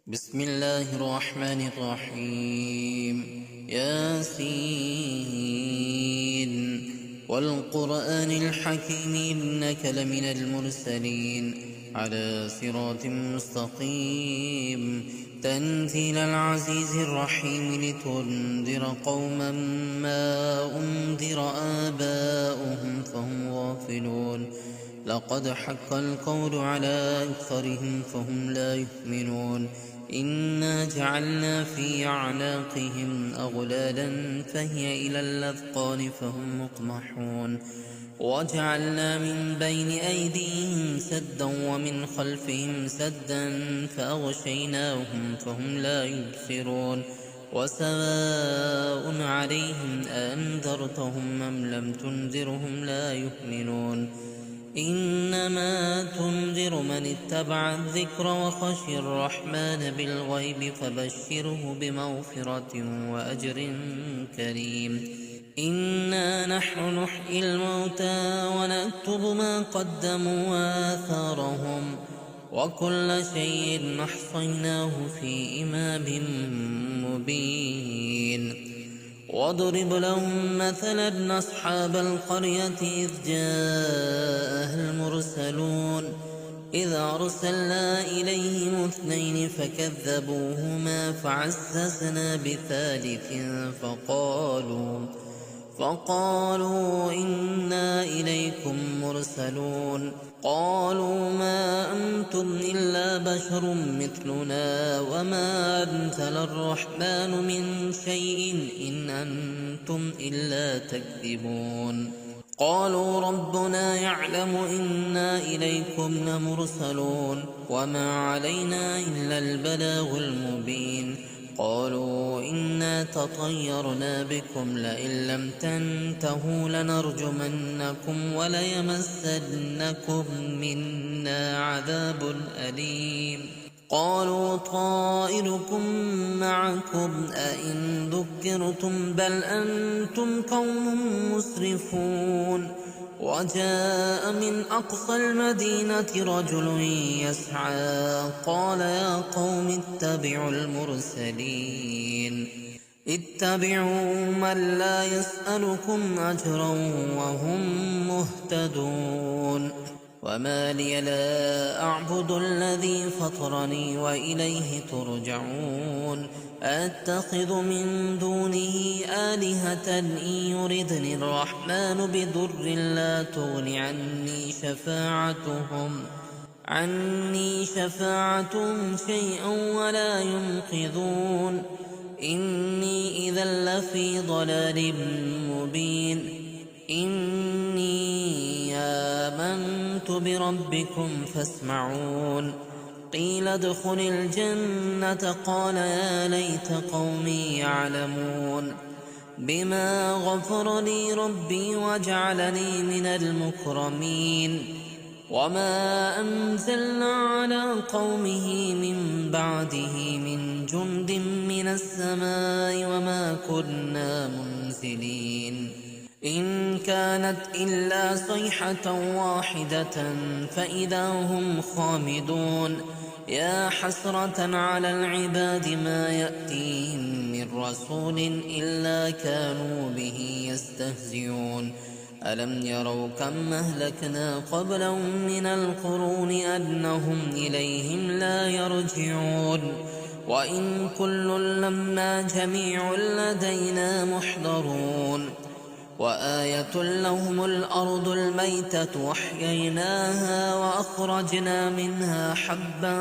بسم الله الرحمن الرحيم. ياسين والقرآن الحكيم إنك لمن المرسلين على صراط مستقيم تنزيل العزيز الرحيم لتنذر قوما ما أنذر آباؤهم فهم غافلون. لقد حق القول على أكثرهم فهم لا يؤمنون. إنا جعلنا في أعناقهم أغلالا فهي إلى الأذقان فهم مقمحون. وجعلنا من بين أيديهم سدا ومن خلفهم سدا فأغشيناهم فهم لا يبصرون. وسواء عليهم أأنذرتهم أم لم تنذرهم لا يؤمنون. إنما تنذر من اتبع الذكر وخشي الرحمن بالغيب فبشره بمغفرة وأجر كريم. إنا نحن نحيي الموتى ونكتب ما قدموا وآثارهم وكل شيء أحصيناه في إمام مبين. واضرب لهم مثلا أصحاب القرية إذ جاءها المرسلون إذ أرسلنا إليهم اثنين فكذبوهما فعززنا بثالث فقالوا إنا إليكم مرسلون. قالوا ما أنتم إلا بشر مثلنا وما أنزل الرحمن من شيء إن أنتم إلا تكذبون. قالوا ربنا يعلم إنا إليكم لمرسلون وما علينا إلا البلاغ المبين. قالوا إنا تطيرنا بكم لئن لم تنتهوا لنرجمنكم وليمسنكم منا عذاب أليم. قالوا طائركم معكم أئن ذكرتم بل أنتم قوم مسرفون. وجاء من أقصى المدينة رجل يسعى قال يا قوم اتبعوا المرسلين اتبعوا من لا يسألكم أجرا وهم مهتدون. وما لي لا أعبد الذي فطرني وإليه ترجعون. أتخذ من دونه آلهة إن يردني الرحمن بضر لا تغن عني شفاعتهم شيئا ولا ينقذون. إني إذا لفي ضلال مبين. إني آمنت بربكم فاسمعون. قيل ادخل الجنة قال يا ليت قومي يعلمون. بما غفر لي ربي وجعلني من المكرمين. وما أنزلنا على قومه من بعده من جند من السماء وما كنا منزلين. إن كانت إلا صيحة واحدة فإذا هم خامدون. يا حسرة على العباد ما يأتيهم من رسول إلا كانوا به يستهزئون. ألم يروا كم أهلكنا قبلهم من القرون أنهم إليهم لا يرجعون. وإن كل لما جميع لدينا محضرون. وآية لهم الأرض الميتة أحييناها وأخرجنا منها حبا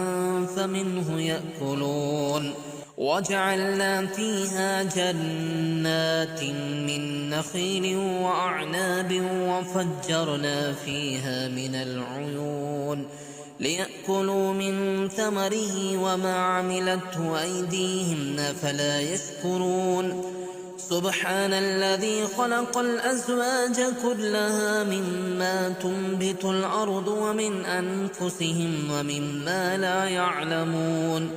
فمنه يأكلون. وجعلنا فيها جنات من نخيل وأعناب وفجرنا فيها من العيون ليأكلوا من ثمره وما عملته أيديهم أفلا يشكرون. سبحان الذي خلق الأزواج كلها مما تنبت الأرض ومن أنفسهم ومما لا يعلمون.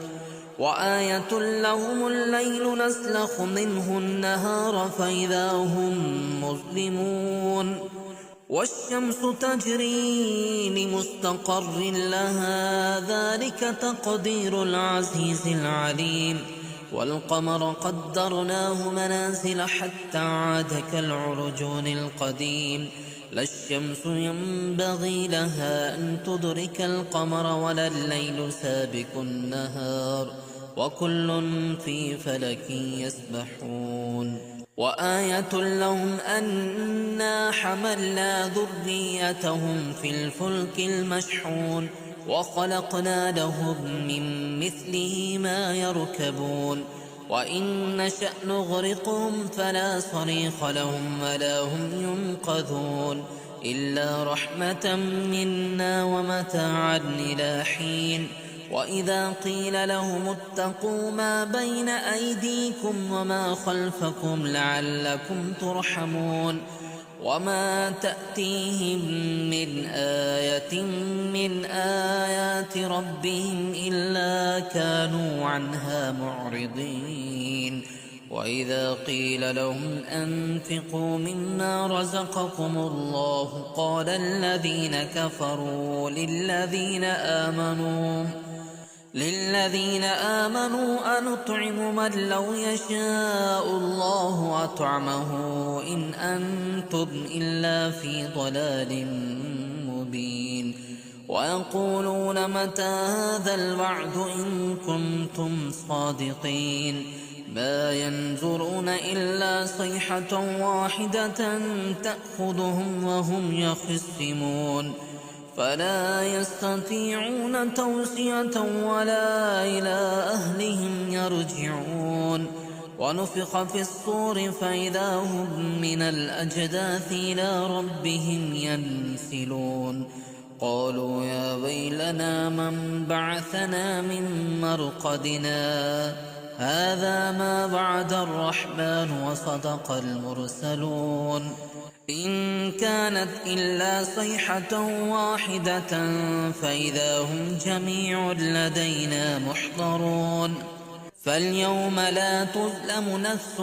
وآية لهم الليل نسلخ منه النهار فإذا هم مظلمون. والشمس تجري لمستقر لها ذلك تقدير العزيز العليم والقمر قدرناه منازل حتى عاد كالعرجون القديم لا الشمس ينبغي لها أن تدرك القمر ولا الليل سابق النهار وكل في فلك يسبحون وآية لهم أنا حملنا ذريتهم في الفلك المشحون وخلقنا لهم من مثله ما يركبون وإن نشأ نغرقهم فلا صريخ لهم ولا هم ينقذون إلا رحمة منا ومتاعا إلى حين وإذا قيل لهم اتقوا ما بين أيديكم وما خلفكم لعلكم ترحمون وما تأتيهم من آية من آيات ربهم إلا كانوا عنها معرضين وإذا قيل لهم أنفقوا مما رزقكم الله قال الذين كفروا للذين آمنوا أنطعم من لو يشاء الله أطعمه إن أنتم إلا في ضلال مبين ويقولون متى هذا الوعد إن كنتم صادقين ما ينظرون إلا صيحة واحدة تأخذهم وهم يخصمون فلا يستطيعون توصية ولا إلى أهلهم يرجعون ونفخ في الصور فإذا هم من الأجداث إلى ربهم ينسلون قالوا يا ويلنا من بعثنا من مرقدنا هذا ما وعد الرحمن وصدق المرسلون إن كانت إلا صيحة واحدة فإذا هم جميع لدينا محضرون فاليوم لا تظلم نفس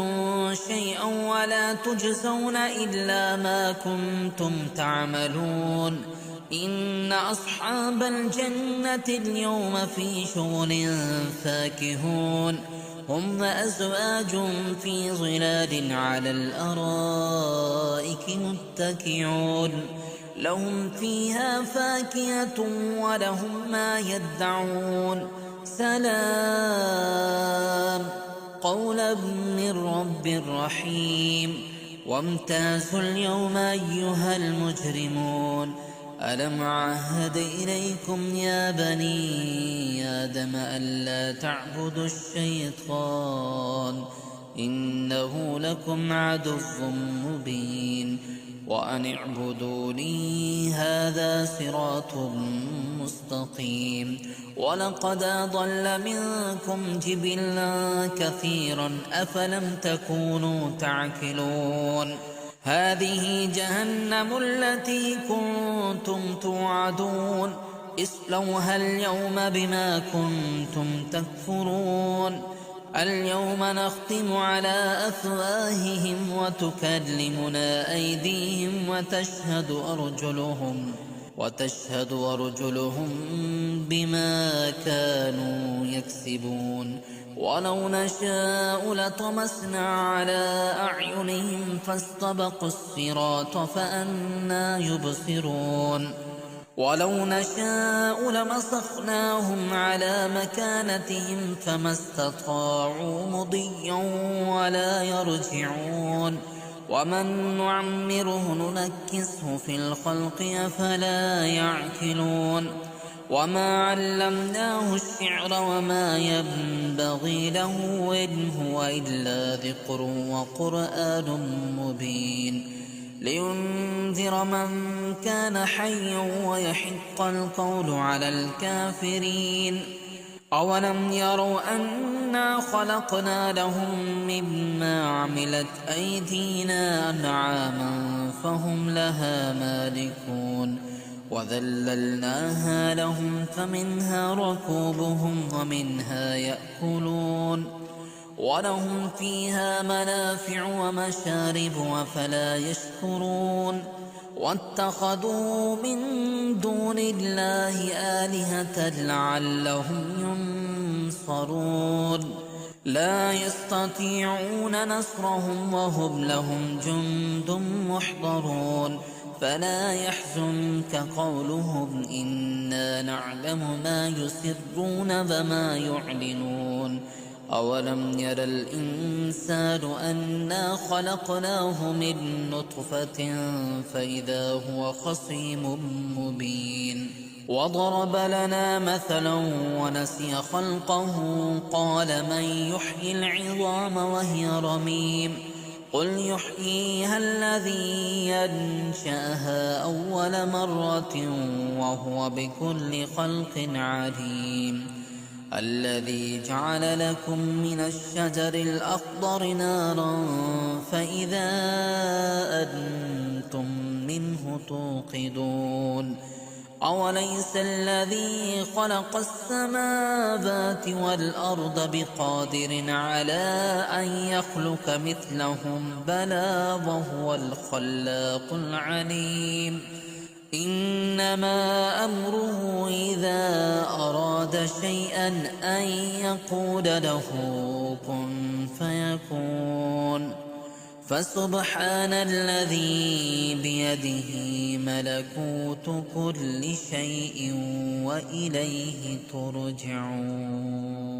شيئا ولا تجزون إلا ما كنتم تعملون إن أصحاب الجنة اليوم في شغل فاكهون هم وأزواج في ظلال على الأرائك متكئون لهم فيها فاكهة ولهم ما يدعون سلام قولا من رب رحيم وامتازوا اليوم أيها المجرمون ألم عهد إليكم يا بني آدم ألا تعبدوا الشيطان إنه لكم عدو مبين وأن اعبدوني هذا صراط مستقيم ولقد أضل منكم جبلا كثيرا أفلم تكونوا تعقلون هذه جهنم التي كنتم توعدون اصلوها اليوم بما كنتم تكفرون اليوم نختم على أفواههم وتكلمنا أيديهم وتشهد أرجلهم بما كانوا يكسبون ولو نشاء لطمسنا على أعينهم فاستبقوا الصراط فأنى يبصرون ولو نشاء لمسخناهم على مكانتهم فما استطاعوا مضيا ولا يرجعون ومن نعمره ننكسه في الخلق أفلا يعقلون وما علمناه الشعر وما ينبغي له إن هو إلا ذكر وقرآن مبين لينذر من كان حيا ويحق القول على الكافرين أولم يروا أنا خلقنا لهم مما عملت أيدينا أنعاما فهم لها مالكون وذللناها لهم فمنها ركوبهم ومنها يأكلون ولهم فيها منافع ومشارب أفلا يشكرون واتخذوا من دون الله آلهة لعلهم ينصرون لا يستطيعون نصرهم وهم لهم جند محضرون فلا يحزنك قولهم إنا نعلم ما يسرون وما يعلنون أولم ير الإنسان أنا خلقناه من نطفة فإذا هو خصيم مبين وضرب لنا مثلا ونسي خلقه قال من يحيي العظام وهي رميم قل يحييها الذي ينشأها أول مرة وهو بكل خلق عليم الذي جعل لكم من الشجر الأخضر نارا فإذا أنتم منه توقدون أوليس الذي خلق السماوات والأرض بقادر على أن يخلق مثلهم بلى وهو الخلاق العليم إنما أمره إذا أراد شيئا أن يقول له كن فيكون فسبحان الذي بيده ملكوت كل شيء وإليه ترجعون